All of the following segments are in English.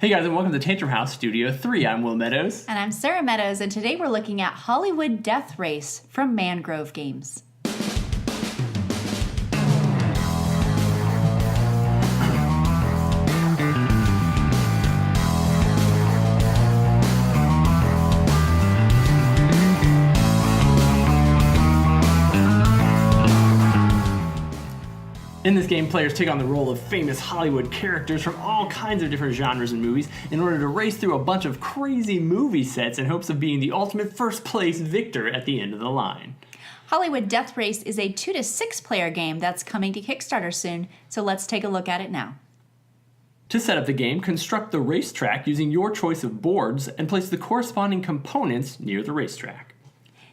Hey guys, and welcome to Tantrum House Studio 3. I'm Will Meadows. And I'm Sara Meadows, and today we're looking at Hollywood Death Race from Mangrove Games. In this game, players take on the role of famous Hollywood characters from all kinds of different genres and movies in order to race through a bunch of crazy movie sets in hopes of being the ultimate first place victor at the end of the line. Hollywood Death Race is a 2 to 6 player game that's coming to Kickstarter soon, so let's take a look at it now. To set up the game, construct the racetrack using your choice of boards and place the corresponding components near the racetrack.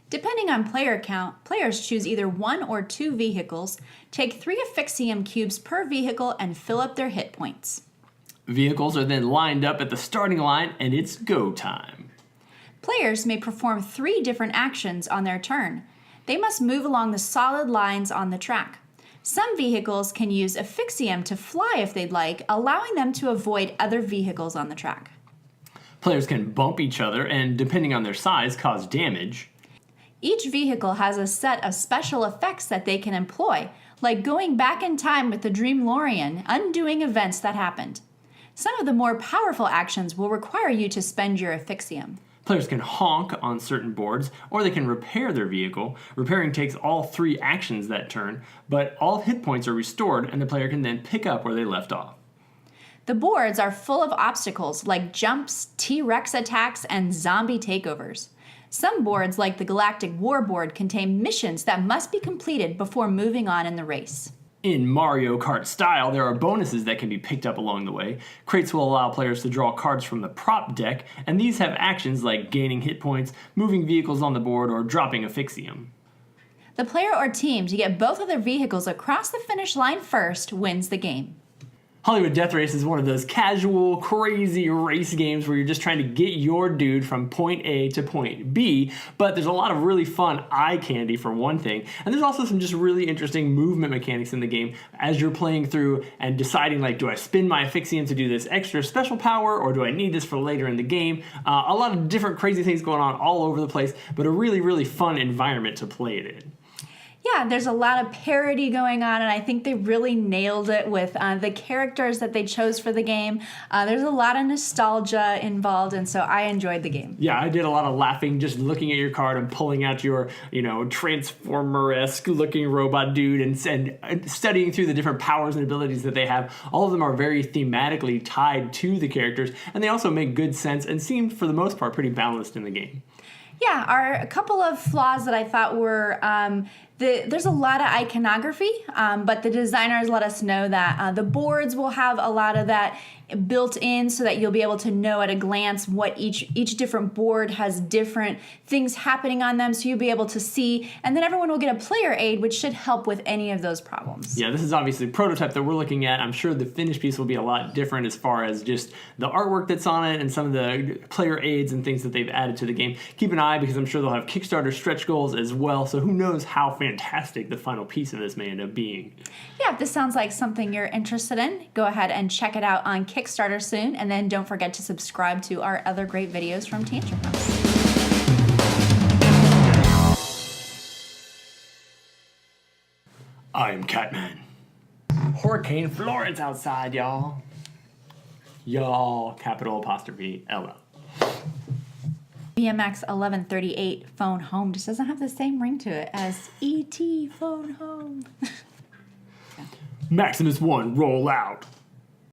Depending on player count, players choose either 1 or 2 vehicles, take 3 Asphyxium cubes per vehicle, and fill up their hit points. Vehicles are then lined up at the starting line, and it's go time. Players may perform 3 different actions on their turn. They must move along the solid lines on the track. Some vehicles can use Asphyxium to fly if they'd like, allowing them to avoid other vehicles on the track. Players can bump each other and, depending on their size, cause damage. Each vehicle has a set of special effects that they can employ, like going back in time with the Dreamlorian, undoing events that happened. Some of the more powerful actions will require you to spend your Asphyxium. Players can honk on certain boards, or they can repair their vehicle. Repairing takes all 3 actions that turn, but all hit points are restored and the player can then pick up where they left off. The boards are full of obstacles like jumps, T-Rex attacks, and zombie takeovers. Some boards, like the Galactic War Board, contain missions that must be completed before moving on in the race. In Mario Kart style, there are bonuses that can be picked up along the way. Crates will allow players to draw cards from the prop deck, and these have actions like gaining hit points, moving vehicles on the board, or dropping Asphyxium. The player or team to get both of their vehicles across the finish line first wins the game. Hollywood Death Race is one of those casual, crazy race games where you're just trying to get your dude from point A to point B, but there's a lot of really fun eye candy for one thing, and there's also some just really interesting movement mechanics in the game as you're playing through and deciding, like, do I spin my Asphyxium to do this extra special power, or do I need this for later in the game? A lot of different crazy things going on all over the place, but a really, really fun environment to play it in. Yeah, there's a lot of parody going on, and I think they really nailed it with the characters that they chose for the game. There's a lot of nostalgia involved, and so I enjoyed the game. Yeah, I did a lot of laughing just looking at your card and pulling out your, Transformer-esque looking robot dude and studying through the different powers and abilities that they have. All of them are very thematically tied to the characters, and they also make good sense and seem, for the most part, pretty balanced in the game. Yeah, a couple of flaws that I thought were there's a lot of iconography, but the designers let us know that the boards will have a lot of that built in so that you'll be able to know at a glance what each different board has different things happening on them, so you'll be able to see, and then everyone will get a player aid, which should help with any of those problems. Yeah, this is obviously a prototype that we're looking at. I'm sure the finished piece will be a lot different as far as just the artwork that's on it and some of the player aids and things that they've added to the game. Keep an eye, because I'm sure they'll have Kickstarter stretch goals as well, so who knows how fantastic the final piece of this may end up being. Yeah, if this sounds like something you're interested in, go ahead and check it out on Kickstarter soon, and then don't forget to subscribe to our other great videos from Tantrum House. I am Catman. Hurricane Florence outside, y'all. Y'all, capital apostrophe LL. BMX 1138 Phone Home just doesn't have the same ring to it as E.T. Phone Home. Maximus 1, roll out.